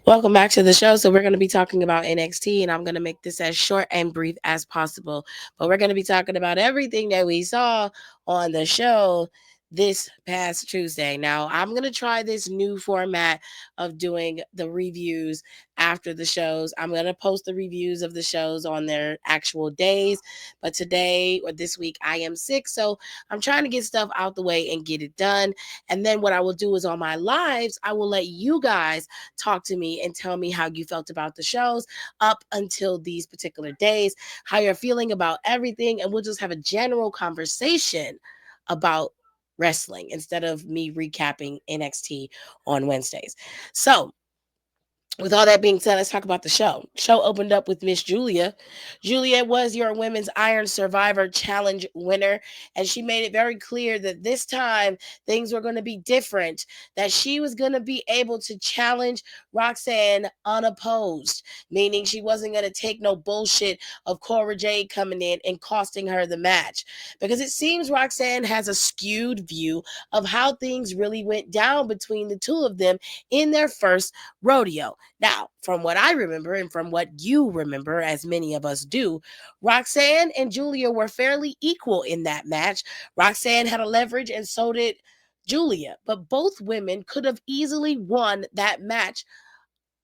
Welcome back to the show. So, we're going to be talking about NXT, and I'm going to make this as short and brief as possible. But we're going to be talking about everything that we saw on the show this past Tuesday. Now, I'm going to try this new format of doing the reviews after the shows. I'm going to post the reviews of the shows on their actual days. But today or this week, I am sick. So, I'm trying to get stuff out the way and get it done. And then what I will do is on my lives, I will let you guys talk to me and tell me how you felt about the shows up until these particular days, how you're feeling about everything, and we'll just have a general conversation about wrestling instead of me recapping NXT on Wednesdays. So, with all that being said, let's talk about the show. Show opened up with Miss Julia. Julia was your Women's Iron Survivor Challenge winner, and she made it very clear that this time things were going to be different, that she was going to be able to challenge Roxanne unopposed, meaning she wasn't going to take no bullshit of Cora Jade coming in and costing her the match. Because it seems Roxanne has a skewed view of how things really went down between the two of them in their first rodeo. Now, from what I remember and from what you remember, as many of us do, Roxanne and Julia were fairly equal in that match. Roxanne had a leverage and so did Julia, but both women could have easily won that match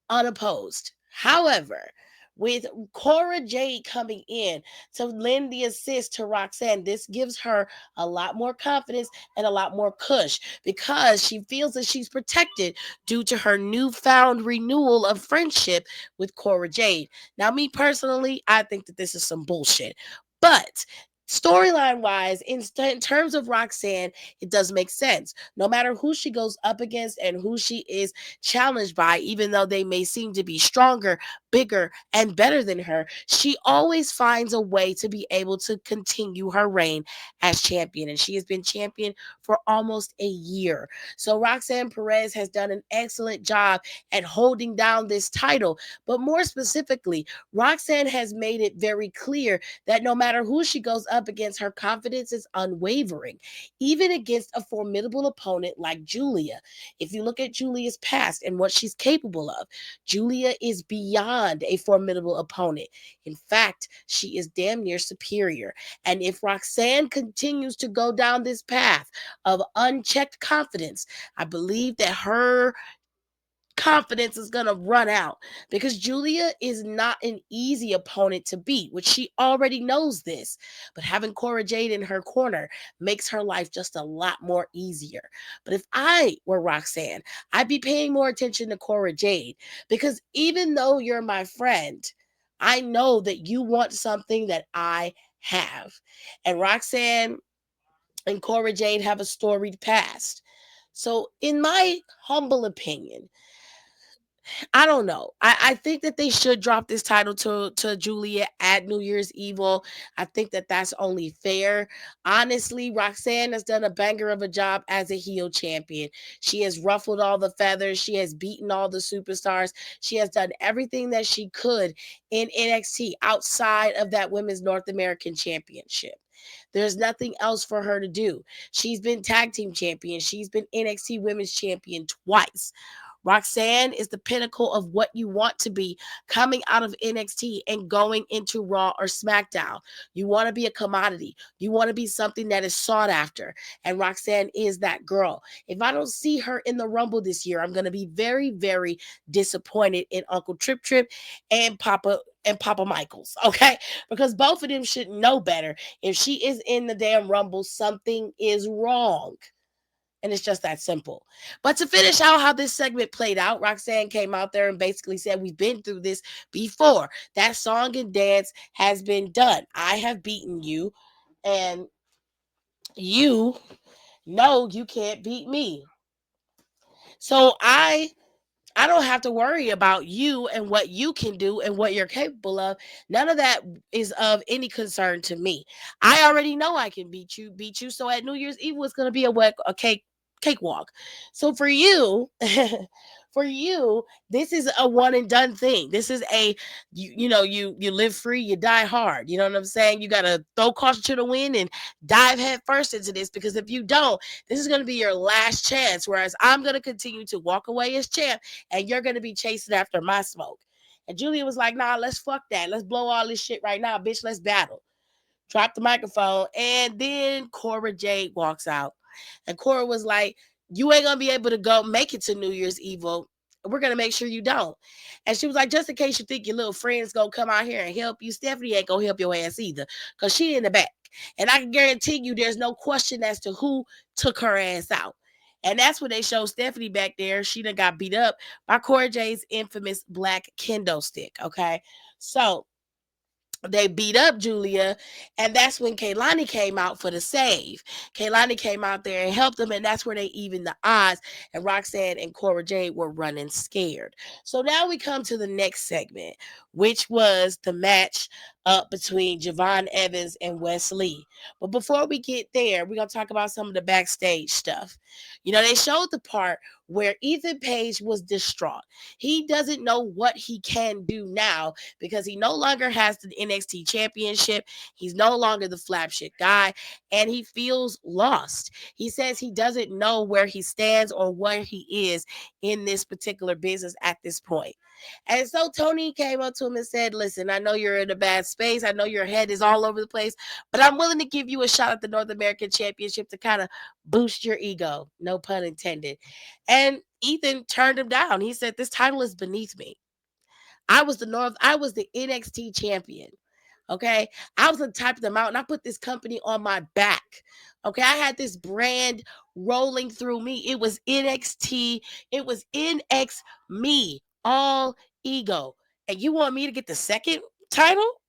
unopposed. However, with Cora Jade coming in to lend the assist to Roxanne, this gives her a lot more confidence and a lot more push because she feels that she's protected due to her newfound renewal of friendship with Cora Jade. Now, me personally, I think that this is some bullshit. But storyline wise, in terms of Roxanne, it does make sense. No matter who she goes up against and who she is challenged by, even though they may seem to be stronger, bigger, and better than her, she always finds a way to be able to continue her reign as champion. And she has been champion for almost a year. So Roxanne Perez has done an excellent job at holding down this title. But more specifically, Roxanne has made it very clear that no matter who she goes up against, her confidence is unwavering, even against a formidable opponent like Julia. If you look at Julia's past and what she's capable of, Julia is beyond a formidable opponent. In fact, she is damn near superior. And if Roxanne continues to go down this path of unchecked confidence, I believe that her confidence is going to run out because Julia is not an easy opponent to beat, which she already knows this. But having Cora Jade in her corner makes her life just a lot more easier. But if I were Roxanne, I'd be paying more attention to Cora Jade because even though you're my friend, I know that you want something that I have. And Roxanne and Cora Jade have a storied past. So, in my humble opinion, I don't know. I think that they should drop this title to Julia at New Year's Evil. I think that that's only fair. Honestly, Roxanne has done a banger of a job as a heel champion. She has ruffled all the feathers. She has beaten all the superstars. She has done everything that she could in NXT outside of that Women's North American Championship. There's nothing else for her to do. She's been tag team champion. She's been NXT Women's Champion twice. Roxanne is the pinnacle of what you want to be coming out of NXT and going into Raw or SmackDown. You want to be a commodity. You want to be something that is sought after. And Roxanne is that girl. If I don't see her in the Rumble this year, I'm going to be very, very disappointed in Uncle Trip Trip and Papa Michaels, okay? Because both of them should know better. If she is in the damn Rumble, something is wrong. And it's just that simple. But to finish out how this segment played out, Roxanne came out there and basically said, we've been through this before. That song and dance has been done. I have beaten you, and you know you can't beat me. So I don't have to worry about you and what you can do and what you're capable of. None of that is of any concern to me. I already know I can beat you. So at New Year's Eve, it's going to be a cakewalk. So for you, for you, this is a one and done thing. This is a you live free, you die hard. You know what I'm saying? You gotta throw caution to the wind and dive head first into this, because if you don't, this is gonna be your last chance. Whereas I'm gonna continue to walk away as champ, and you're gonna be chasing after my smoke. And Julia was like, nah, let's fuck that. Let's blow all this shit right now, bitch. Let's battle. Drop the microphone. And then Cora Jade walks out. And Cora was like, you ain't gonna be able to go make it to New Year's Evil. We're gonna make sure you don't. And she was like, just in case you think your little friend's gonna come out here and help you, Stephanie ain't gonna help your ass either. Cause she in the back. And I can guarantee you there's no question as to who took her ass out. And that's when they show Stephanie back there. She done got beat up by Cora Jade's infamous black kendo stick. Okay. So they beat up Julia, and that's when Kaylani came out for the save. Kaylani came out there and helped them, and that's where they evened the odds. And Roxanne and Cora Jade were running scared. So now we come to the next segment, which was the match up between Javon Evans and Wesley. But before we get there, we're gonna talk about some of the backstage stuff. They showed the part where Ethan Page was distraught. He doesn't know what he can do now because he no longer has the NXT championship. He's no longer the flap shit guy, and he feels lost. He says he doesn't know where he stands or where he is in this particular business at this point. And so Tony came up to him and said, listen, I know you're in a bad space. I know your head is all over the place, but I'm willing to give you a shot at the North American Championship to kind of boost your ego. No pun intended. And Ethan turned him down. He said, this title is beneath me. I was the NXT champion. Okay. I was on top of the mountain. I put this company on my back. Okay. I had this brand rolling through me. It was NXT. It was NX me, all ego. And you want me to get the second title?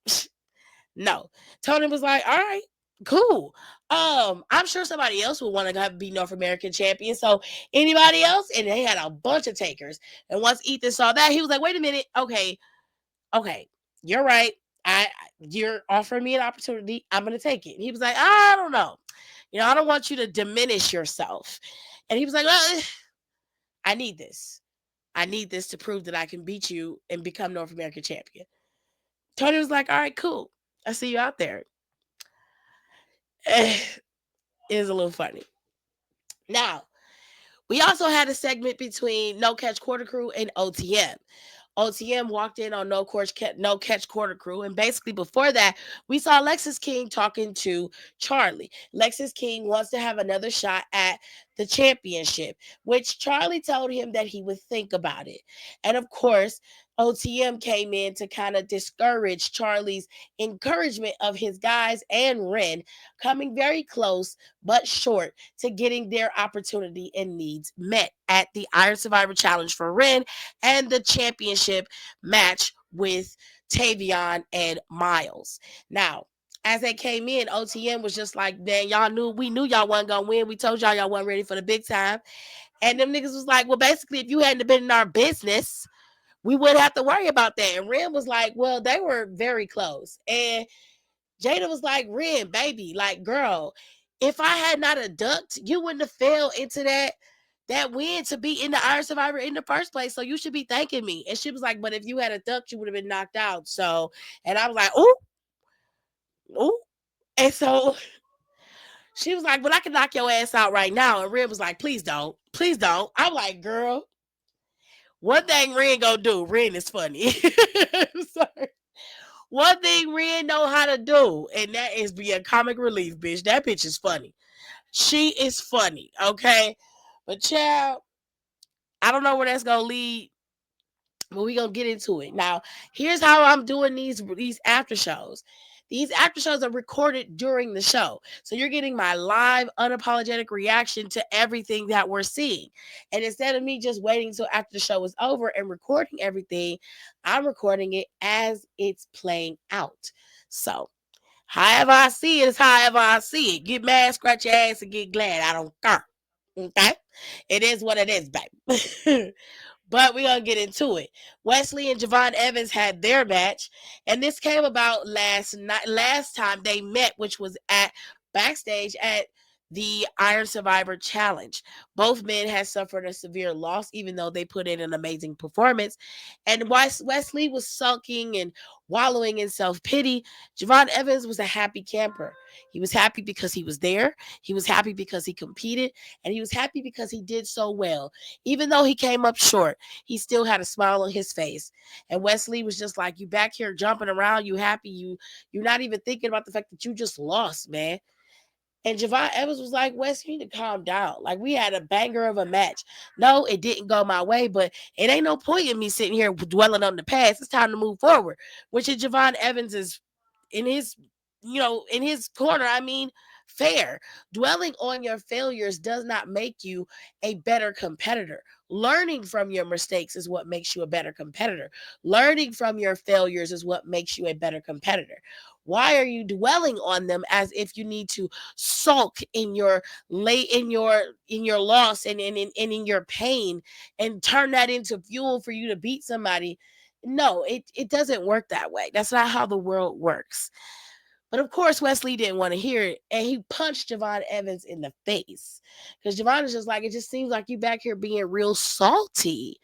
No. Tony was like, all right, cool. I'm sure somebody else would want to be North American champion. So anybody else? And they had a bunch of takers. And once Ethan saw that, he was like, wait a minute. Okay, you're right. You're offering me an opportunity. I'm gonna take it. And he was like, I don't know. I don't want you to diminish yourself. And he was like, well, I need this. I need this to prove that I can beat you and become North American champion. Tony was like, all right, cool. I see you out there. It is a little funny. Now, we also had a segment between No Catch Quarter Crew and OTM. OTM walked in on No Catch Quarter Crew. And basically before that, we saw Lexis King talking to Charlie. Lexis King wants to have another shot at the championship, which Charlie told him that he would think about it. And of course, OTM came in to kind of discourage Charlie's encouragement of his guys and Ren coming very close but short to getting their opportunity and needs met at the Iron Survivor Challenge for Ren and the championship match with Tavion and Miles. Now, as they came in, OTM was just like, man, we knew y'all wasn't gonna win. We told y'all wasn't ready for the big time. And them niggas was like, well, basically, if you hadn't been in our business, we wouldn't have to worry about that. And Ren was like, well, they were very close. And Jada was like, Ren, baby, like, girl, if I had not a ducked, you wouldn't have fell into that win to be in the Iron Survivor in the first place. So you should be thanking me. And she was like, but if you had a ducked, you would have been knocked out. So, and I was like, ooh. And so she was like, but I can knock your ass out right now. And Ren was like, please don't. Please don't. I'm like, girl, one thing Ren gonna do, Ren is funny. I'm sorry. One thing Ren know how to do, and that is be a comic relief, bitch. That bitch is funny. She is funny, okay? But child, I don't know where that's gonna lead, but we gonna get into it. Now, here's how I'm doing these after shows. These after shows are recorded during the show. So you're getting my live, unapologetic reaction to everything that we're seeing. And instead of me just waiting until after the show is over and recording everything, I'm recording it as it's playing out. So however I see it is however I see it. Get mad, scratch your ass, and get glad. I don't care. Okay? It is what it is, baby. But we're going to get into it. Wesley and Javon Evans had their match, and this came about last time they met, which was backstage at the Iron Survivor Challenge. Both men had suffered a severe loss, even though they put in an amazing performance. And whilst Wesley was sulking and wallowing in self pity, Javon Evans was a happy camper. He was happy because he was there. He was happy because he competed. And he was happy because he did so well. Even though he came up short, he still had a smile on his face. And Wesley was just like, you back here jumping around, you happy, you're not even thinking about the fact that you just lost, man. And Javon Evans was like, Wes, you need to calm down. Like, we had a banger of a match. No, it didn't go my way, but it ain't no point in me sitting here dwelling on the past. It's time to move forward. Which is Javon Evans is in his, in his corner. I mean, fair. Dwelling on your failures does not make you a better competitor. Learning from your mistakes is what makes you a better competitor. Learning from your failures is what makes you a better competitor. Why are you dwelling on them as if you need to sulk in your loss and in your pain and turn that into fuel for you to beat somebody? No, it doesn't work that way. That's not how the world works. But of course, Wesley didn't want to hear it, and he punched Javon Evans in the face. Because Javon is just like, it just seems like you back here being real salty.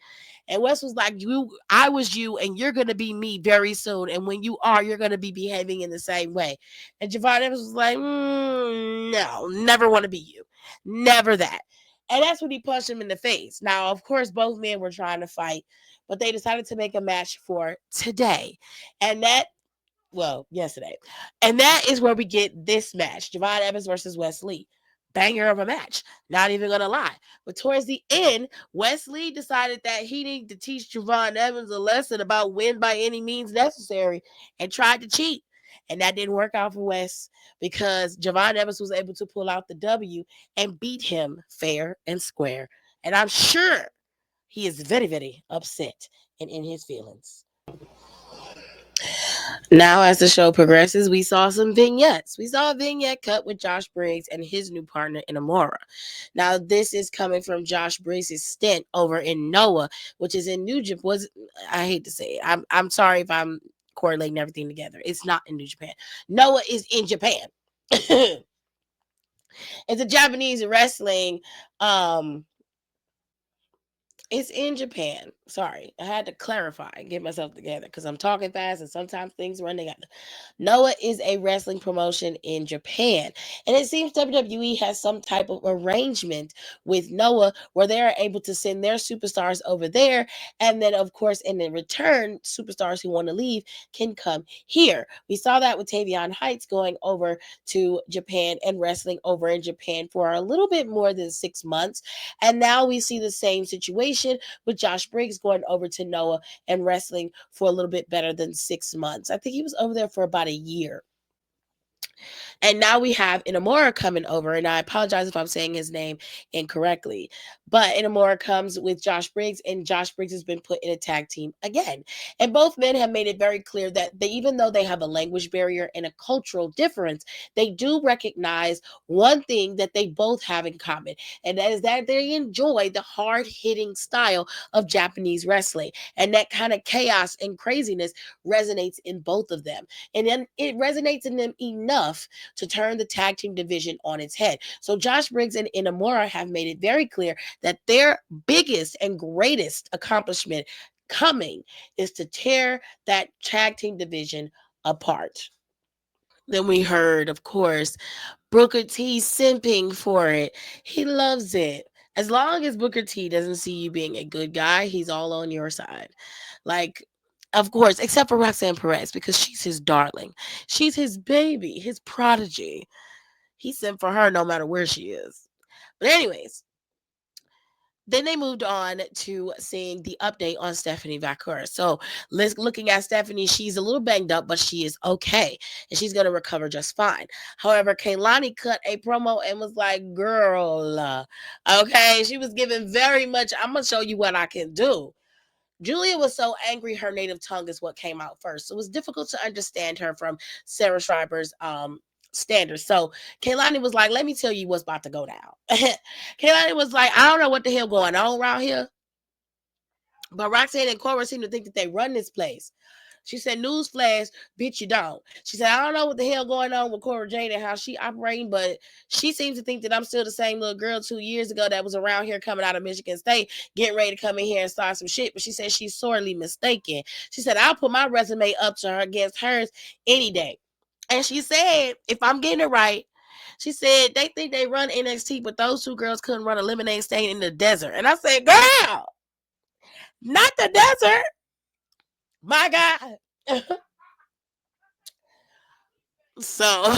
And Wes was like, I was you, and you're gonna be me very soon. And when you are, you're gonna be behaving in the same way. And Javon Evans was like, no, never want to be you. Never that. And that's when he punched him in the face. Now, of course, both men were trying to fight, but they decided to make a match for today. And yesterday. And that is where we get this match, Javon Evans versus Wesley. Banger of a match. Not even going to lie. But towards the end, Wesley decided that he needed to teach Javon Evans a lesson about win by any means necessary and tried to cheat. And that didn't work out for Wes because Javon Evans was able to pull out the W and beat him fair and square. And I'm sure he is very, very upset and in his feelings. Now, as the show progresses, we saw some vignettes. We saw a vignette cut with Josh Briggs and his new partner in Amora. Now, this is coming from Josh Briggs' stint over in Noah, which is in New Japan. I hate to say it. I'm sorry if I'm correlating everything together. It's not in New Japan. Noah is in Japan. It's a Japanese wrestling it's in Japan. Sorry, I had to clarify and get myself together because I'm talking fast and sometimes things run together. Noah is a wrestling promotion in Japan, and it seems WWE has some type of arrangement with Noah where they are able to send their superstars over there, and then, of course, in the return, superstars who want to leave can come here. We saw that with Tavion Heights going over to Japan and wrestling over in Japan for a little bit more than 6 months, and now we see the same situation with Josh Briggs going over to Noah and wrestling for a little bit better than 6 months. I think he was over there for about a year. And now we have Inamura coming over, and I apologize if I'm saying his name incorrectly. But Inamura comes with Josh Briggs, and Josh Briggs has been put in a tag team again. And both men have made it very clear that even though they have a language barrier and a cultural difference, they do recognize one thing that they both have in common, and that is that they enjoy the hard-hitting style of Japanese wrestling. And that kind of chaos and craziness resonates in both of them. And then it resonates in them enough to turn the tag team division on its head. So Josh Briggs and Inamura have made it very clear that their biggest and greatest accomplishment coming is to tear that tag team division apart. Then we heard, of course, Booker T simping for it. He loves it. As long as Booker T doesn't see you being a good guy, he's all on your side. Like, of course, except for Roxanne Perez, because she's his darling. She's his baby, his prodigy. He sent for her no matter where she is. But anyways, then they moved on to seeing the update on Stephanie Vaquer. So let's looking at Stephanie, she's a little banged up, but she is okay. And she's going to recover just fine. However, Kaylani cut a promo and was like, girl, okay. She was giving very much, I'm going to show you what I can do. Julia was so angry her native tongue is what came out first. So it was difficult to understand her from Sarah Schreiber's standards. So Kaylani was like, let me tell you what's about to go down. Kaylani was like, I don't know what the hell going on around here. But Roxanne and Cora seem to think that they run this place. She said, newsflash, bitch, you don't. She said, I don't know what the hell going on with Cora Jade and how she operating, but she seems to think that I'm still the same little girl 2 years ago that was around here coming out of Michigan State, getting ready to come in here and start some shit. But she said she's sorely mistaken. She said, I'll put my resume up to her against hers any day. And she said, if I'm getting it right, she said they think they run NXT, but those two girls couldn't run a lemonade stand in the desert. And I said, girl, not the desert. My God. So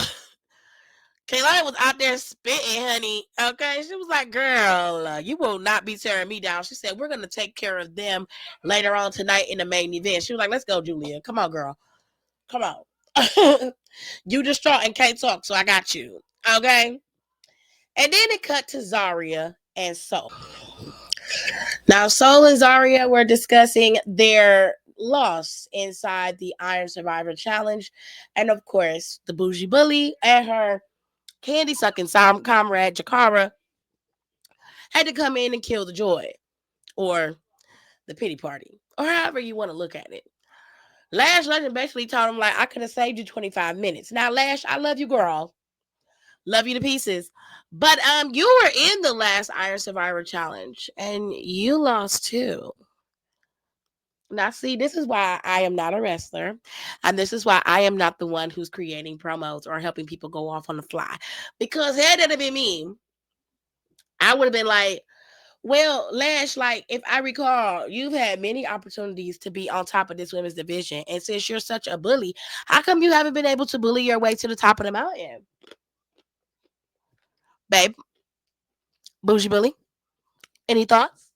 Kaylani was out there spitting, honey. Okay. She was like, girl, you will not be tearing me down. She said, we're going to take care of them later on tonight in the main event. She was like, let's go, Julia. Come on, girl. Come on. You distraught and can't talk, so I got you. Okay. And then it cut to Zaria and Soul. Now, Soul and Zaria were discussing their loss inside the Iron Survivor Challenge. And of course, the bougie bully and her candy sucking comrade Jakara had to come in and kill the joy or the pity party, or however you want to look at it. Lash Legend basically told him, like, I could have saved you 25 minutes. Now, Lash, I love you, girl. Love you to pieces. But you were in the last Iron Survivor Challenge and you lost too. Now, see, this is why I am not a wrestler. And this is why I am not the one who's creating promos or helping people go off on the fly. Because had that been me, I would have been like, well, Lash, like, if I recall, you've had many opportunities to be on top of this women's division. And since you're such a bully, how come you haven't been able to bully your way to the top of the mountain? Babe, bougie bully, any thoughts?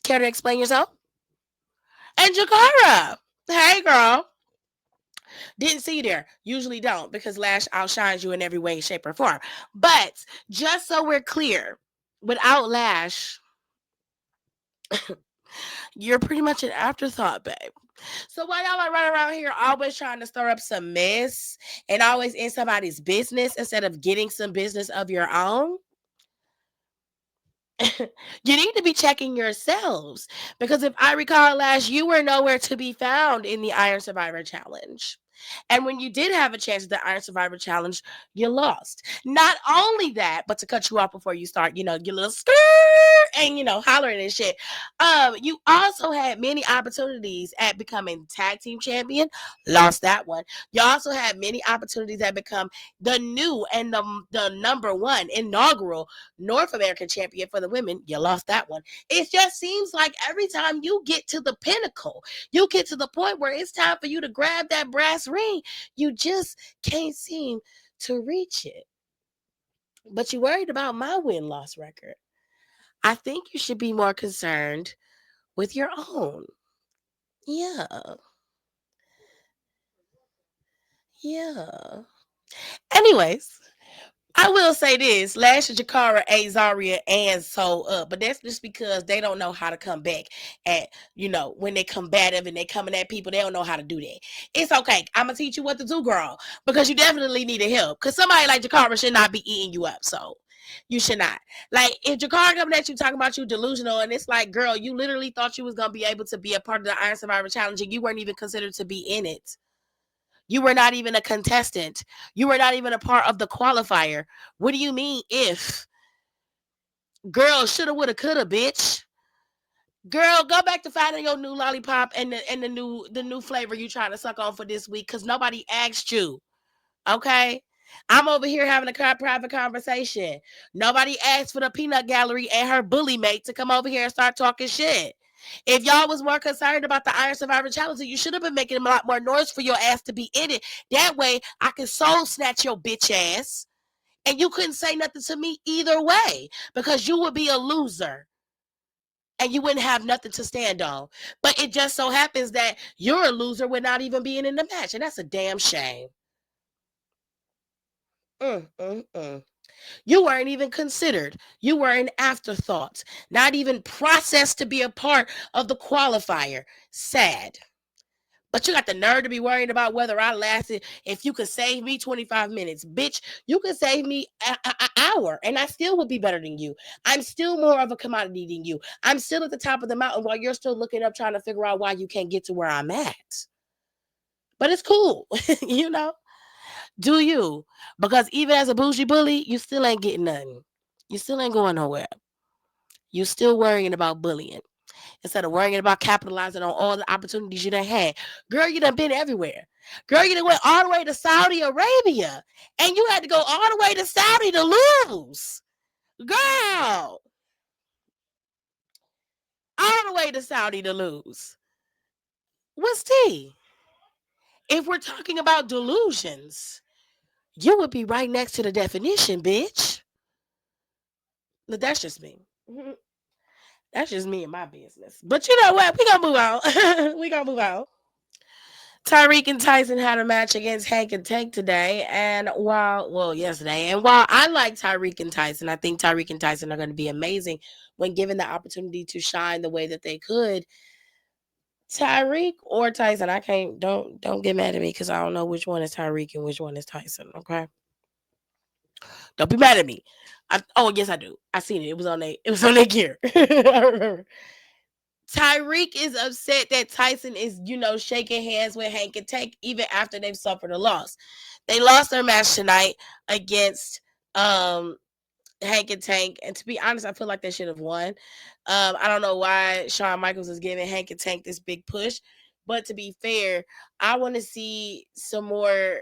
Care to explain yourself? And Jakara, hey, girl. Didn't see you there. Usually don't, because Lash outshines you in every way, shape, or form. But just so we're clear, without Lash, you're pretty much an afterthought, babe. So why y'all are running around here always trying to stir up some mess and always in somebody's business instead of getting some business of your own? You need to be checking yourselves, because if I recall, Lash, you were nowhere to be found in the Iron Survivor Challenge. And when you did have a chance at the Iron Survivor Challenge, you lost. Not only that, but to cut you off before you start, your little skirt and hollering and shit. You also had many opportunities at becoming tag team champion, lost that one. You also had many opportunities at become the new and the number one inaugural North American champion for the women. You lost that one. It just seems like every time you get to the pinnacle, you get to the point where it's time for you to grab that brass ring, you just can't seem to reach it. But you worried about my win-loss record. I think you should be more concerned with your own. Yeah. Yeah. Anyways, I will say this: Lash and Jakara ate Zaria and Soul up, but that's just because they don't know how to come back at, when they combative and they coming at people, they don't know how to do that. It's okay. I'm gonna teach you what to do, girl, because you definitely need help. Because somebody like Jakara should not be eating you up, so you should not. Like, if Jakara coming at you talking about you delusional, and it's like, girl, you literally thought you was gonna be able to be a part of the Iron Survivor Challenge, and you weren't even considered to be in it. You were not even a contestant. You were not even a part of the qualifier. What do you mean if? Girl, shoulda, woulda, coulda, bitch. Girl, go back to finding your new lollipop and the new flavor you trying to suck on for this week, because nobody asked you. Okay? I'm over here having a private conversation. Nobody asked for the peanut gallery and her bully mate to come over here and start talking shit. If y'all was more concerned about the Iron Survivor Challenge, you should have been making a lot more noise for your ass to be in it. That way, I can soul snatch your bitch ass, and you couldn't say nothing to me either way, because you would be a loser and you wouldn't have nothing to stand on. But it just so happens that you're a loser without even being in the match, and that's a damn shame. You weren't even considered. You were an afterthought, not even processed to be a part of the qualifier. Sad. But you got the nerve to be worried about whether I lasted. If you could save me 25 minutes, bitch, you could save me an hour, and I still would be better than you. I'm still more of a commodity than you. I'm still at the top of the mountain while you're still looking up trying to figure out why you can't get to where I'm at. But it's cool, you know? Do you? Because even as a bougie bully, you still ain't getting nothing. You still ain't going nowhere. You still worrying about bullying instead of worrying about capitalizing on all the opportunities you done had. Girl, you done been everywhere. Girl, you done went all the way to Saudi Arabia, and you had to go all the way to Saudi to lose. Girl, all the way to Saudi to lose. What's tea? If we're talking about delusions, you would be right next to the definition, bitch. But that's just me. That's just me and my business. But you know what? We gonna move on. We gonna move on. Tyreek and Tyson had a match against Hank and Tank today, and yesterday. And while I like Tyreek and Tyson, I think Tyreek and Tyson are going to be amazing when given the opportunity to shine the way that they could. Tyreek or Tyson, I can't. Don't get mad at me because I don't know which one is Tyreek and which one is Tyson. Okay, don't be mad at me. Oh yes, I do. I seen it. It was on a. It was on their gear. I remember. Tyreek is upset that Tyson is, shaking hands with Hank and Tank even after they've suffered a loss. They lost their match tonight against um Hank and Tank. And to be honest, I feel like they should have won. I don't know why Shawn Michaels is giving Hank and Tank this big push. But to be fair, I want to see some more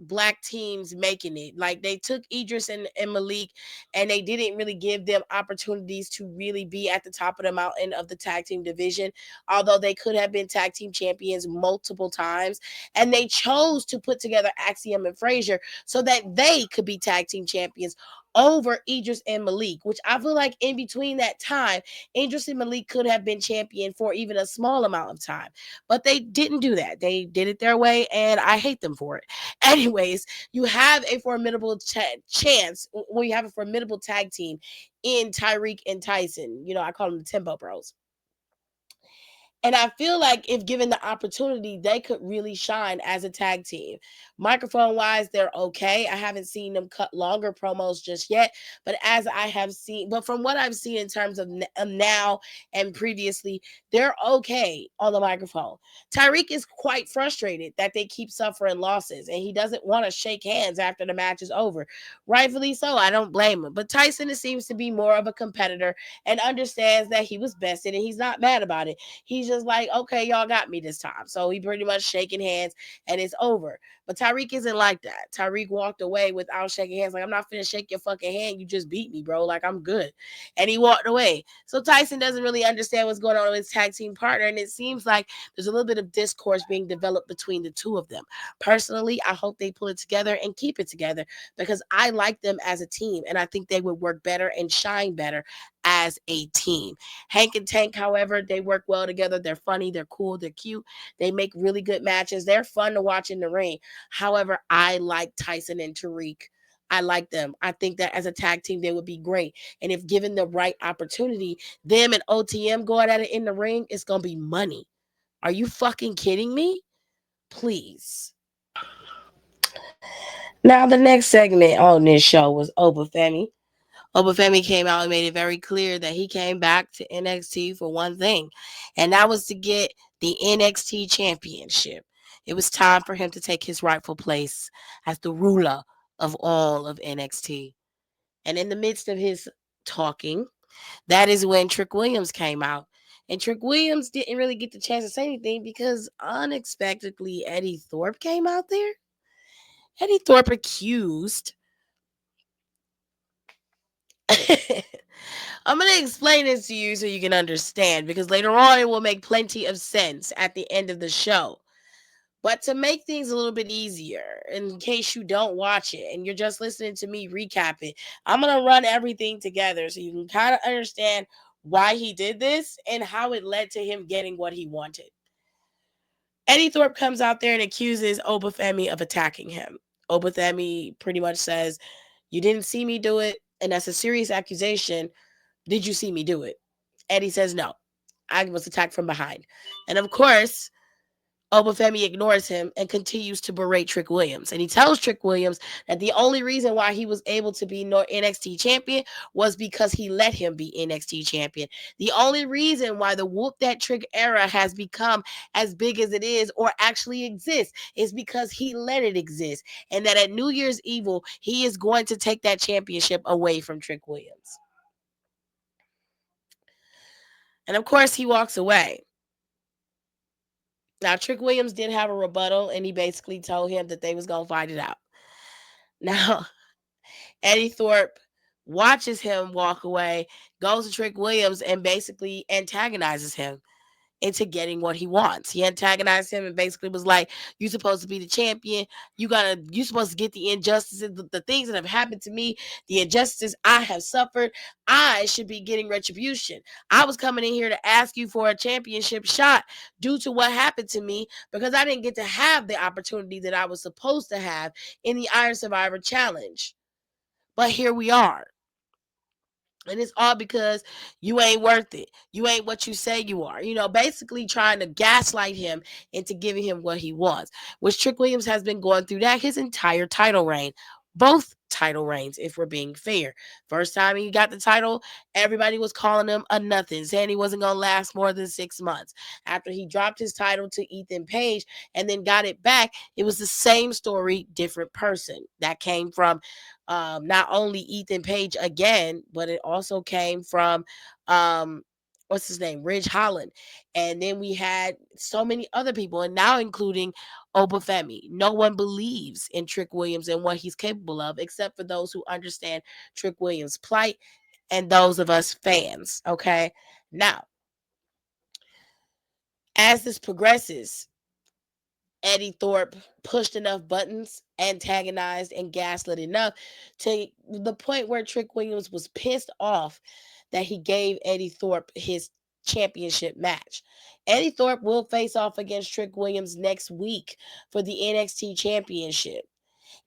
black teams making it. Like they took Idris and Malik and they didn't really give them opportunities to really be at the top of the mountain of the tag team division, although they could have been tag team champions multiple times. And they chose to put together Axiom and Frazier so that they could be tag team champions over Idris and Malik, which I feel like in between that time, Idris and Malik could have been champion for even a small amount of time. But they didn't do that. They did it their way, and I hate them for it. Anyways, you have a formidable chance when you have a formidable tag team in Tyreek and Tyson. I call them the Tempo Bros. And I feel like if given the opportunity, they could really shine as a tag team. Microphone wise, they're okay. I haven't seen them cut longer promos just yet, but from what I've seen in terms of now and previously, they're okay on the microphone. Tyreek is quite frustrated that they keep suffering losses and he doesn't want to shake hands after the match is over. Rightfully so. I don't blame him. But Tyson seems to be more of a competitor and understands that he was bested and he's not mad about it. He's just like, okay, y'all got me this time. So he pretty much shaking hands and it's over. But Tyreek isn't like that. Tyreek walked away without shaking hands. Like, I'm not finna shake your fucking hand. You just beat me, bro. Like, I'm good. And he walked away. So Tyson doesn't really understand what's going on with his tag team partner. And it seems like there's a little bit of discourse being developed between the two of them. Personally, I hope they pull it together and keep it together because I like them as a team. And I think they would work better and shine better as a team. Hank and Tank, however, they work well together. They're funny, they're cool, they're cute. They make really good matches. They're fun to watch in the ring. However, I like Tyson and Tariq. I like them. I think that as a tag team, they would be great. And if given the right opportunity, them and OTM going at it in the ring, it's going to be money. Are you fucking kidding me? Please. Now, the next segment on this show was Obafemi. Obafemi came out and made it very clear that he came back to NXT for one thing, and that was to get the NXT championship. It was time for him to take his rightful place as the ruler of all of NXT. And in the midst of his talking, that is when Trick Williams came out. And Trick Williams didn't really get the chance to say anything because unexpectedly Eddie Thorpe came out there. Eddie Thorpe accused I'm going to explain this to you so you can understand because later on it will make plenty of sense at the end of the show. But to make things a little bit easier, in case you don't watch it and you're just listening to me recap it, I'm going to run everything together so you can kind of understand why he did this and how it led to him getting what he wanted. Eddie Thorpe comes out there and accuses Obafemi of attacking him. Obafemi pretty much says, "You didn't see me do it, and that's a serious accusation. Did you see me do it?" Eddie says, "No, I was attacked from behind." And of course, Obafemi ignores him and continues to berate Trick Williams. And he tells Trick Williams that the only reason why he was able to be NXT champion was because he let him be NXT champion. The only reason why the Whoop That Trick era has become as big as it is or actually exists is because he let it exist. And that at New Year's Evil, he is going to take that championship away from Trick Williams. And of course, he walks away. Now, Trick Williams did have a rebuttal, and he basically told him that they was going to fight it out. Now, Eddie Thorpe watches him walk away, goes to Trick Williams, and basically antagonizes him into getting what he wants. He antagonized him and basically was like, "You supposed to be the champion. You supposed to get the injustices, the things that have happened to me, the injustices I have suffered. I should be getting retribution. I was coming in here to ask you for a championship shot due to what happened to me because I didn't get to have the opportunity that I was supposed to have in the Iron Survivor Challenge. But here we are. And it's all because you ain't worth it. You ain't what you say you are. Basically trying to gaslight him into giving him what he wants, which Trick Williams has been going through that his entire title reign. Both title reigns, if we're being fair. First time he got the title, everybody was calling him a nothing, saying he wasn't going to last more than 6 months. After he dropped his title to Ethan Page and then got it back, it was the same story, different person. That came from not only Ethan Page again, but it also came from what's his name, Ridge Holland, and then we had so many other people, and now including Obafemi. No one believes in Trick Williams and what he's capable of, except for those who understand Trick Williams' plight and those of us fans. Okay, now as this progresses, Eddie Thorpe pushed enough buttons, antagonized and gaslit enough to the point where Trick Williams was pissed off that he gave Eddie Thorpe his championship match. Eddie Thorpe will face off against Trick Williams next week for the NXT championship.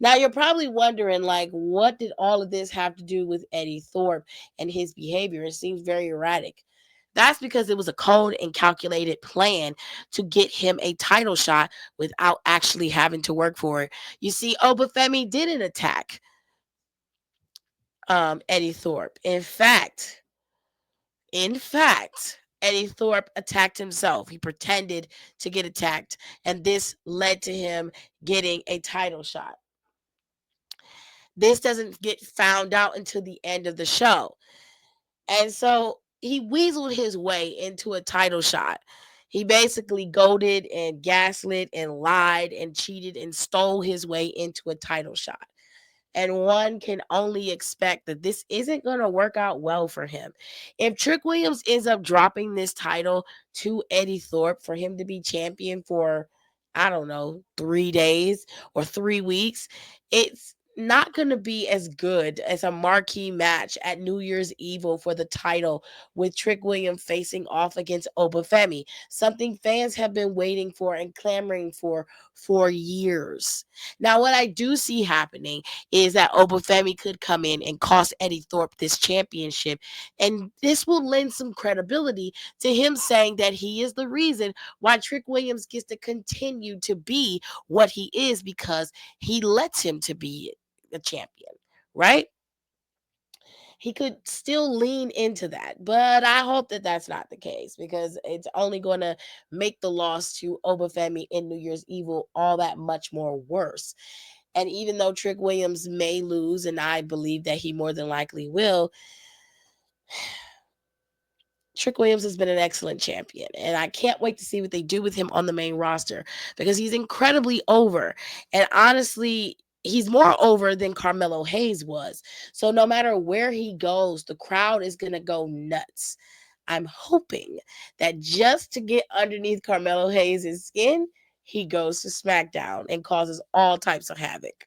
Now you're probably wondering, like, what did all of this have to do with Eddie Thorpe and his behavior? It seems very erratic. That's because it was a cold and calculated plan to get him a title shot without actually having to work for it. You see, Obafemi didn't attack Eddie Thorpe. In fact, Eddie Thorpe attacked himself. He pretended to get attacked, and this led to him getting a title shot. This doesn't get found out until the end of the show. And so he weaseled his way into a title shot. He basically goaded and gaslit and lied and cheated and stole his way into a title shot. And one can only expect that this isn't going to work out well for him. If Trick Williams ends up dropping this title to Eddie Thorpe for him to be champion for, I don't know, 3 days or 3 weeks, it's not going to be as good as a marquee match at New Year's Evil for the title with Trick Williams facing off against Obafemi, something fans have been waiting for and clamoring for years. Now, what I do see happening is that Obafemi could come in and cost Eddie Thorpe this championship, and this will lend some credibility to him saying that he is the reason why Trick Williams gets to continue to be what he is because he lets him to be a champion, right? He could still lean into that, but I hope that that's not the case because it's only going to make the loss to Obafemi in New Year's Evil all that much more worse. And even though Trick Williams may lose, and I believe that he more than likely will, Trick Williams has been an excellent champion, and I can't wait to see what they do with him on the main roster because he's incredibly over. And honestly, he's more over than Carmelo Hayes was. So no matter where he goes, the crowd is going to go nuts. I'm hoping that just to get underneath Carmelo Hayes' skin, he goes to SmackDown and causes all types of havoc.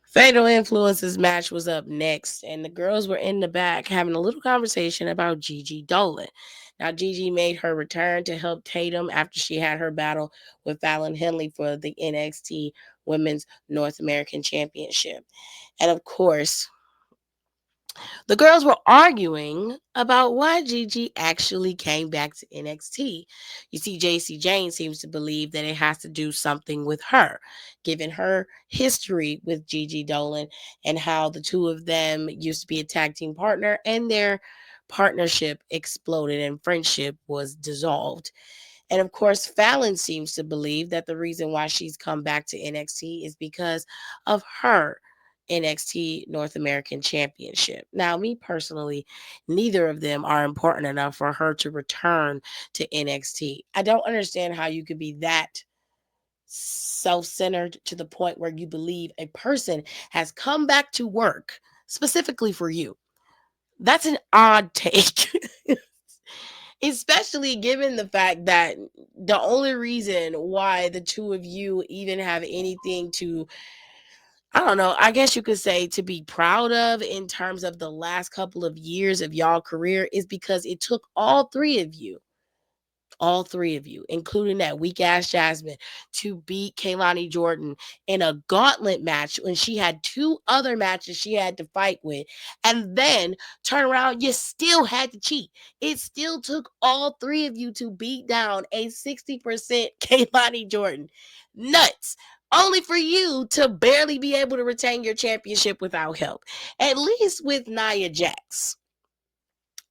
Fatal Influences match was up next, and the girls were in the back having a little conversation about Gigi Dolan. Now, Gigi made her return to help Tatum after she had her battle with Fallon Henley for the NXT Women's North American Championship. And of course, The girls were arguing about why Gigi actually came back to NXT. You see, JC Jane seems to believe that it has to do something with her, given her history with Gigi Dolan and how the two of them used to be a tag team partner and their partnership exploded and friendship was dissolved. And of course, Fallon seems to believe that the reason why she's come back to NXT is because of her NXT North American Championship. Now, me personally, neither of them are important enough for her to return to NXT. I don't understand how you could be that self centered to the point where you believe a person has come back to work specifically for you. That's an odd take. Especially given the fact that the only reason why the two of you even have anything to, I don't know, I guess you could say to be proud of in terms of the last couple of years of y'all career is because it took all three of you, including that weak ass Jasmine, to beat Kaylani Jordan in a gauntlet match when she had two other matches she had to fight with, and then turn around, you still had to cheat. It still took all three of you to beat down a 60% Kaylani Jordan. Nuts. Only for you to barely be able to retain your championship without help. At least with Nia Jax,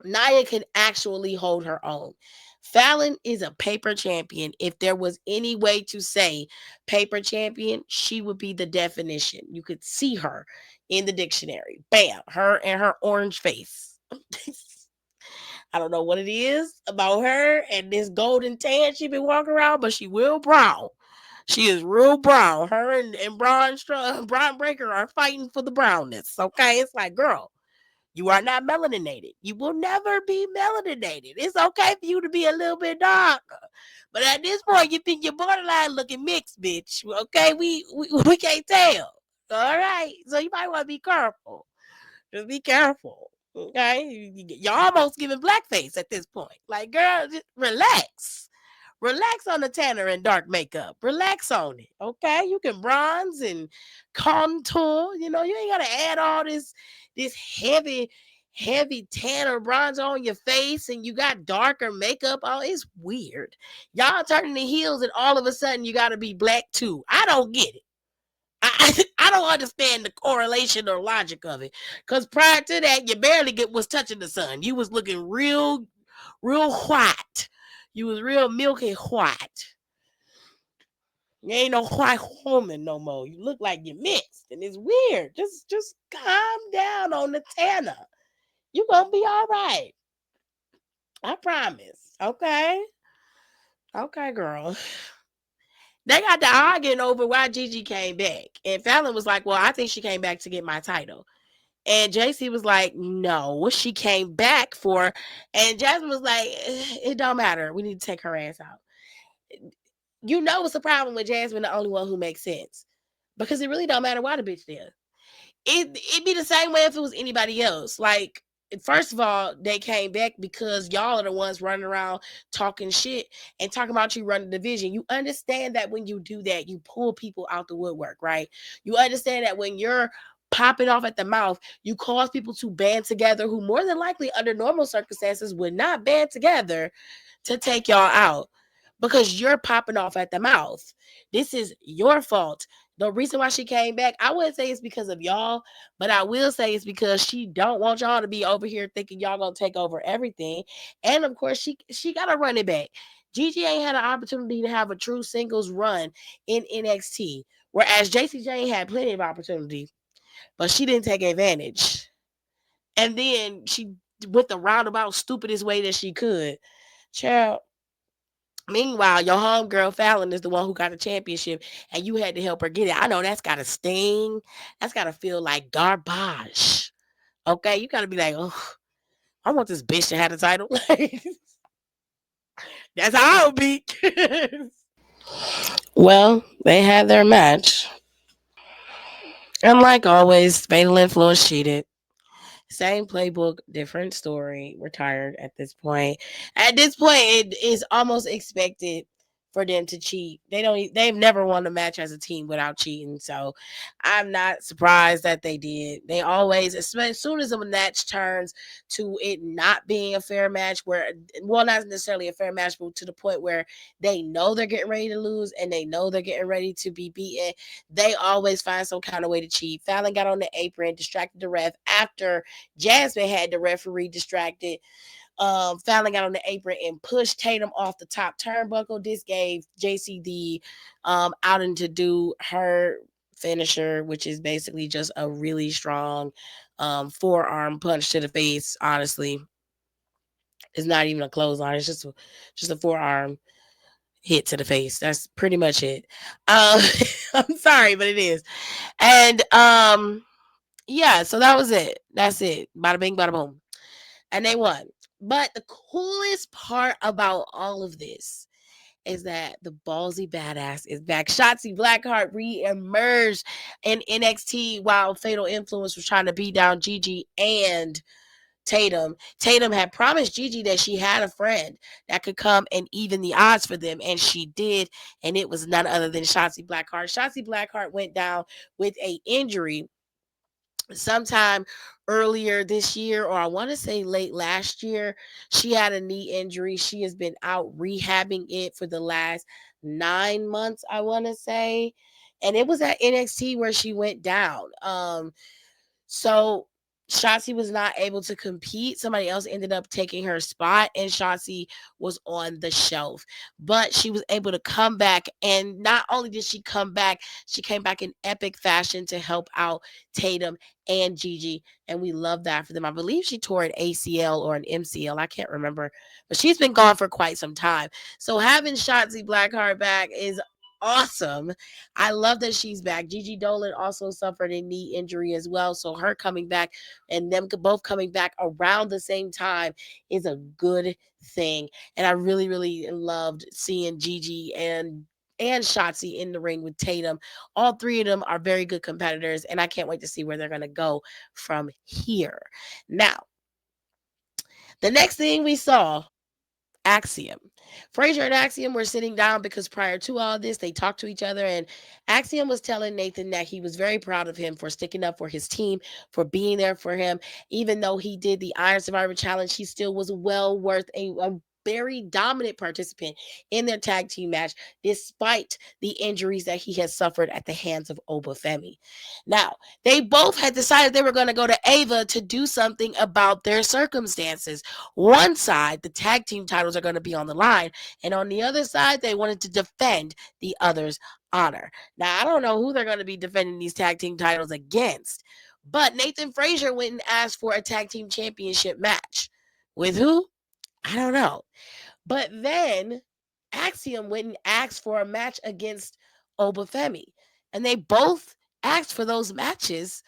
Nia can actually hold her own. Fallon is a paper champion. If there was any way to say paper champion, she would be the definition. You could see her in the dictionary. Bam, her and her orange face. I don't know what it is about her and this golden tan she been walking around, but she real brown. She is real brown. Her and Braun Breaker are fighting for the brownness. Okay, it's like, girl, you are not melaninated. You will never be melaninated. It's okay for you to be a little bit darker. But at this point, you think you're borderline looking mixed, bitch. Okay, we can't tell. All right. So you might want to be careful. Just be careful. Okay. You're almost giving blackface at this point. Like, girl, just relax. Relax on the tanner and dark makeup. Relax on it. Okay. You can bronze and contour. You know, you ain't gotta add all this heavy tanner bronze on your face and you got darker makeup. Oh, it's weird. Y'all turning the heels and all of a sudden you gotta be black too. I don't get it. I don't understand the correlation or logic of it. Cause prior to that, you barely was touching the sun. You was looking real white. You was real milky white. You ain't no white woman no more. You look like you mixed, and it's weird. Just calm down on the tanner. You gonna be all right. I promise. Okay. Okay, girl. They got to arguing over why Gigi came back. And Fallon was like, well, I think she came back to get my title. And JC was like, no, she came back for, and Jasmine was like, it don't matter. We need to take her ass out. You know what's the problem with Jasmine, the only one who makes sense. Because it really don't matter why the bitch there. It'd be the same way if it was anybody else. Like, first of all, they came back because y'all are the ones running around talking shit and talking about you running the division. You understand that when you do that, you pull people out the woodwork, right? You understand that when you're popping off at the mouth, you cause people to band together who more than likely under normal circumstances would not band together to take y'all out because you're popping off at the mouth. This is your fault. The reason why she came back, I wouldn't say it's because of y'all, but I will say it's because she don't want y'all to be over here thinking y'all gonna take over everything. And of course, she got to run it back. Gigi ain't had an opportunity to have a true singles run in NXT, whereas JC Jane had plenty of opportunity, but she didn't take advantage. And then she went the roundabout stupidest way that she could. Child, meanwhile, your homegirl Fallon is the one who got the championship, and you had to help her get it. I know that's got to sting. That's got to feel like garbage. Okay, you got to be like, oh, I want this bitch to have the title. That's how I'll be. Well, they had their match, and like always, Fatal Influence cheated. Same playbook, different story. We're tired at this point. At this point, it is almost expected for them to cheat. They've never won a match as a team without cheating. So I'm not surprised that they did. They always, as soon as a match turns to it not being a fair match, where, well, not necessarily a fair match, but to the point where they know they're getting ready to lose and they know they're getting ready to be beaten, they always find some kind of way to cheat. Fallon got on the apron, distracted the ref after Jasmine had the referee distracted. Fallon got on the apron and pushed Tatum off the top turnbuckle. This gave JCD outing to do her finisher, which is basically just a really strong forearm punch to the face. Honestly, it's not even a clothesline. It's just a forearm hit to the face. That's pretty much it. Um, I'm sorry, but it is. And yeah, so that was it. That's it. Bada bing, bada boom. And they won. But the coolest part about all of this is that the ballsy badass is back. Shotzi Blackheart re-emerged in NXT while Fatal Influence was trying to beat down Gigi and Tatum. Tatum had promised Gigi that she had a friend that could come and even the odds for them, and she did, and it was none other than Shotzi Blackheart. Shotzi Blackheart went down with a injury sometime earlier this year, or I want to say late last year. She had a knee injury. She has been out rehabbing it for the last 9 months, I want to say. And it was at NXT where she went down. So Shotzi was not able to compete. Somebody else ended up taking her spot, and Shotzi was on the shelf. But she was able to come back, and not only did she come back, she came back in epic fashion to help out Tatum and Gigi, and we love that for them. I believe she tore an ACL or an MCL. I can't remember, but she's been gone for quite some time. So having Shotzi Blackheart back is awesome. I love that she's back. Gigi Dolan also suffered a knee injury as well. So her coming back and them both coming back around the same time is a good thing. And I really, really loved seeing Gigi and Shotzi in the ring with Tatum. All three of them are very good competitors, and I can't wait to see where they're going to go from here. Now, the next thing we saw, Axiom. Frazier and Axiom were sitting down because prior to all this, they talked to each other, and Axiom was telling Nathan that he was very proud of him for sticking up for his team, for being there for him. Even though he did the Iron Survivor Challenge, he still was well worth a very dominant participant in their tag team match, despite the injuries that he had suffered at the hands of Obafemi. Now, they both had decided they were going to go to Ava to do something about their circumstances. One side, the tag team titles are going to be on the line, and on the other side, they wanted to defend the other's honor. Now, I don't know who they're going to be defending these tag team titles against, but Nathan Frazier went and asked for a tag team championship match. With who? I don't know. But then Axiom went and asked for a match against Obafemi. And they both asked for those matches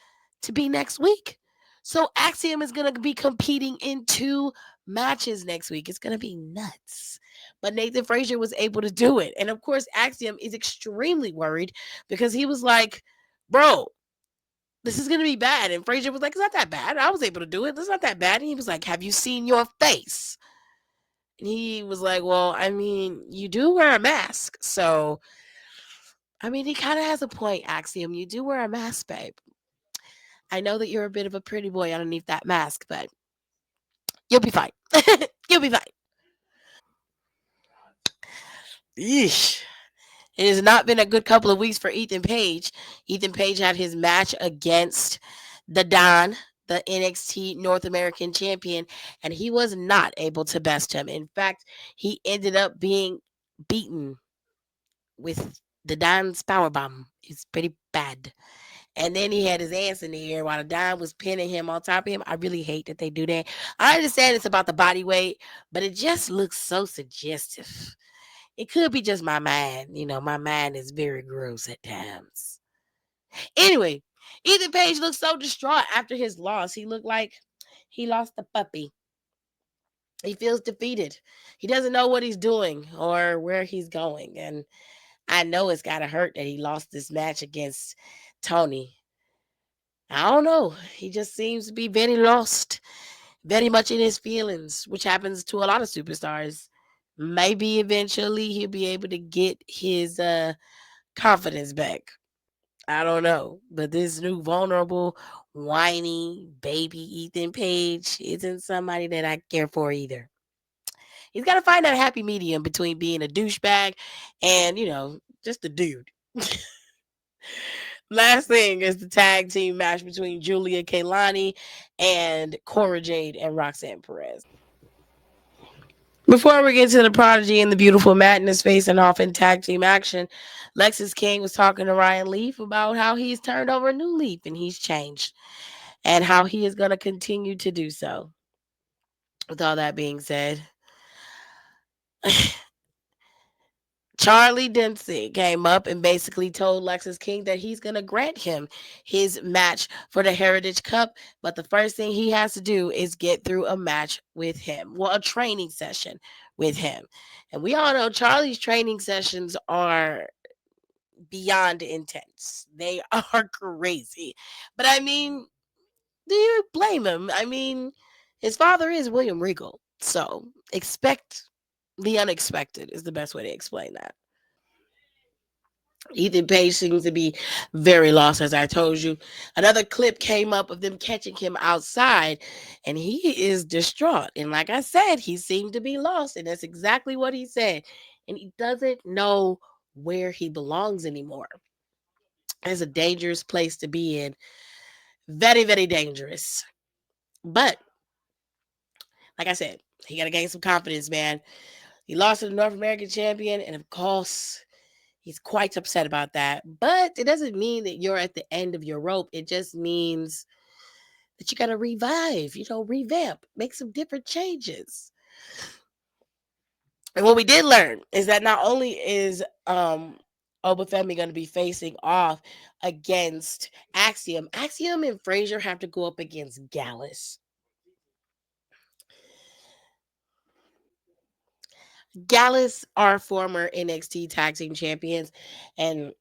to be next week. So Axiom is going to be competing in 2 matches next week. It's going to be nuts. But Nathan Frazier was able to do it. And of course, Axiom is extremely worried because he was like, bro, this is going to be bad. And Frazier was like, it's not that bad. I was able to do it. It's not that bad. And he was like, have you seen your face? And he was like, well, I mean, you do wear a mask. So, I mean, he kind of has a point, Axiom. You do wear a mask, babe. I know that you're a bit of a pretty boy underneath that mask, but you'll be fine. You'll be fine. Yeesh. It has not been a good couple of weeks for Ethan Page. Ethan Page had his match against the Don, the NXT North American champion, and he was not able to best him. In fact, he ended up being beaten with the Don's powerbomb. It's pretty bad. And then he had his ass in the air while the Don was pinning him on top of him. I really hate that they do that. I understand it's about the body weight, but it just looks so suggestive. It could be just my mind. You know, my mind is very gross at times. Anyway, Ethan Page looked so distraught after his loss. He looked like he lost the puppy. He feels defeated. He doesn't know what he's doing or where he's going. And I know it's got to hurt that he lost this match against Tony. I don't know. He just seems to be very lost, very much in his feelings, which happens to a lot of superstars. Maybe eventually he'll be able to get his confidence back. I don't know. But this new vulnerable, whiny baby Ethan Page isn't somebody that I care for either. He's got to find that happy medium between being a douchebag and, just a dude. Last thing is the tag team match between Julia Kaylani and Cora Jade and Roxanne Perez. Before we get to the Prodigy and the Beautiful Madness facing off in tag team action, Lexis King was talking to Ryan Leaf about how he's turned over a new leaf and he's changed and how he is going to continue to do so. With all that being said, Charlie Dempsey came up and basically told Lexis King that he's going to grant him his match for the Heritage Cup. But the first thing he has to do is get through a match with him. Well, a training session with him. And we all know Charlie's training sessions are beyond intense. They are crazy. But I mean, do you blame him? I mean, his father is William Regal. So expect the unexpected is the best way to explain that. Ethan Page seems to be very lost, as I told you. Another clip came up of them catching him outside, and he is distraught. And like I said, he seemed to be lost, and that's exactly what he said. And he doesn't know where he belongs anymore. It's a dangerous place to be in. Very, very dangerous. But like I said, he got to gain some confidence, man. He lost to the North American champion, and of course, he's quite upset about that. But it doesn't mean that you're at the end of your rope. It just means that you got to revive, revamp, make some different changes. And what we did learn is that not only is Obafemi going to be facing off against Axiom, Axiom and Frazier have to go up against Gallus. Gallus are former NXT tag team champions, and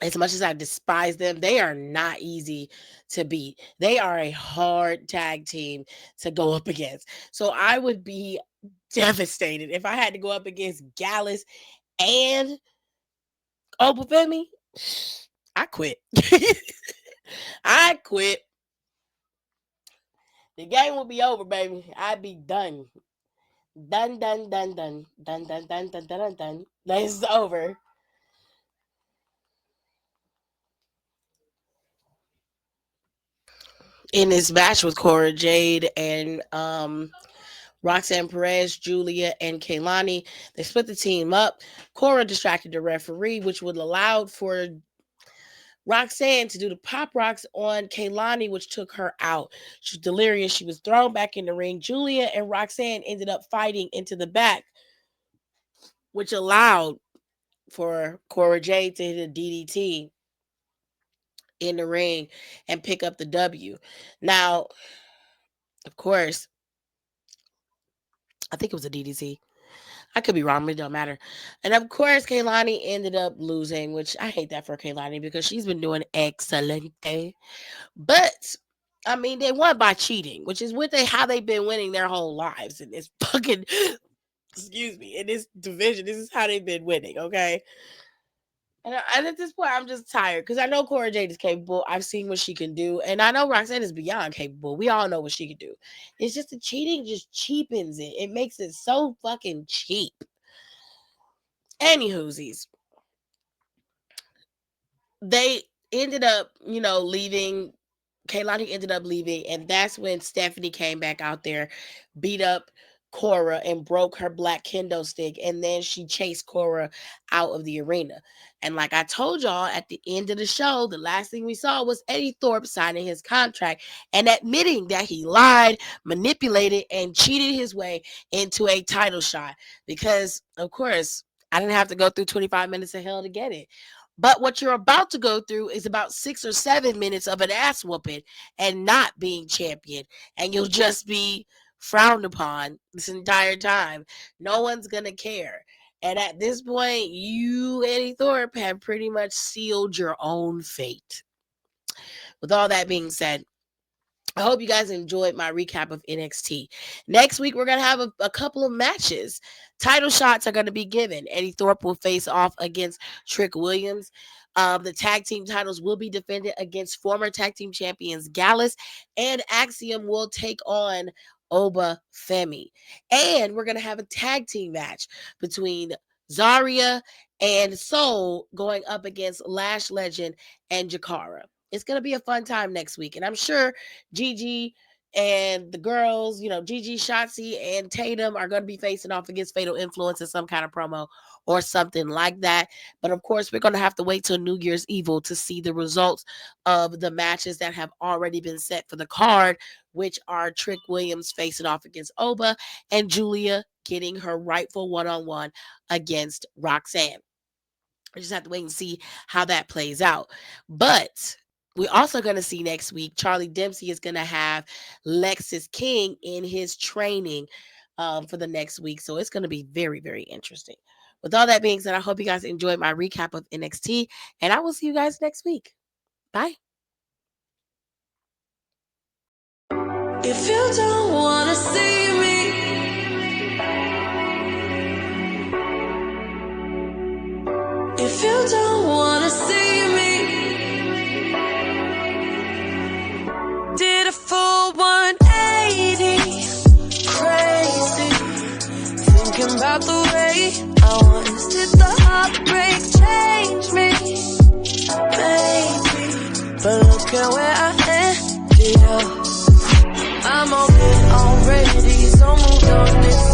as much as I despise them, they are not easy to beat. They are a hard tag team to go up against. So I would be devastated if I had to go up against Gallus and Obafemi. I quit. I quit. The game will be over, baby. I'd be done. Done, done, done, done. Done, done, done, done, done, done, done. It's over. In this match with Cora Jade and Roxanne Perez, Julia, and Kaylani, they split the team up. Cora distracted the referee, which would allow for Roxanne to do the pop rocks on Kaylani, which took her out. She was delirious. She was thrown back in the ring. Julia and Roxanne ended up fighting into the back, which allowed for Cora Jade to hit a DDT in the ring and pick up the W. Now, of course, I think it was a DDT. I could be wrong, but it don't matter. And of course, Kaylani ended up losing, which I hate that for Kaylani because she's been doing excellent. But I mean, they won by cheating, which is how they've been winning their whole lives in this fucking excuse me, in this division. This is how they've been winning, okay? And at this point, I'm just tired because I know Cora Jade is capable. I've seen what she can do, and I know Roxanne is beyond capable. We all know what she can do. It's just the cheating just cheapens it. It makes it so fucking cheap. Anywhoosies, they ended up, leaving. Kaylani ended up leaving, and that's when Stephanie came back out there, beat up Cora and broke her black kendo stick, and then she chased Cora out of the arena. And like I told y'all at the end of the show, the last thing we saw was Eddie Thorpe signing his contract and admitting that he lied, manipulated, and cheated his way into a title shot. Because, of course, I didn't have to go through 25 minutes of hell to get it. But what you're about to go through is about 6 or 7 minutes of an ass whooping and not being champion. And you'll just be frowned upon this entire time. No one's going to care. And at this point, you, Eddie Thorpe, have pretty much sealed your own fate. With all that being said, I hope you guys enjoyed my recap of NXT. Next week, we're going to have a couple of matches. Title shots are going to be given. Eddie Thorpe will face off against Trick Williams. The tag team titles will be defended against former tag team champions Gallus, and Axiom will take on Oba Femi. And we're going to have a tag team match between Zarya and Soul going up against Lash Legend and Jakara. It's going to be a fun time next week. And I'm sure Gigi and the girls, Gigi, Shotzi, and Tatum are going to be facing off against Fatal Influence in some kind of promo or something like that. But of course, we're going to have to wait till New Year's Evil to see the results of the matches that have already been set for the card, which are Trick Williams facing off against Oba and Julia getting her rightful one-on-one against Roxanne. I just have to wait and see how that plays out. But we're also going to see next week, Charlie Dempsey is going to have Lexis King in his training for the next week. So it's going to be very, very interesting. With all that being said, I hope you guys enjoyed my recap of NXT, and I will see you guys next week. Bye. If you don't want to see me, if you don't want to see me, did a full 180, crazy, thinking about the way I was. Did the heartbreak change me? Maybe, but look at where I ended up. I'm okay already, so moved on.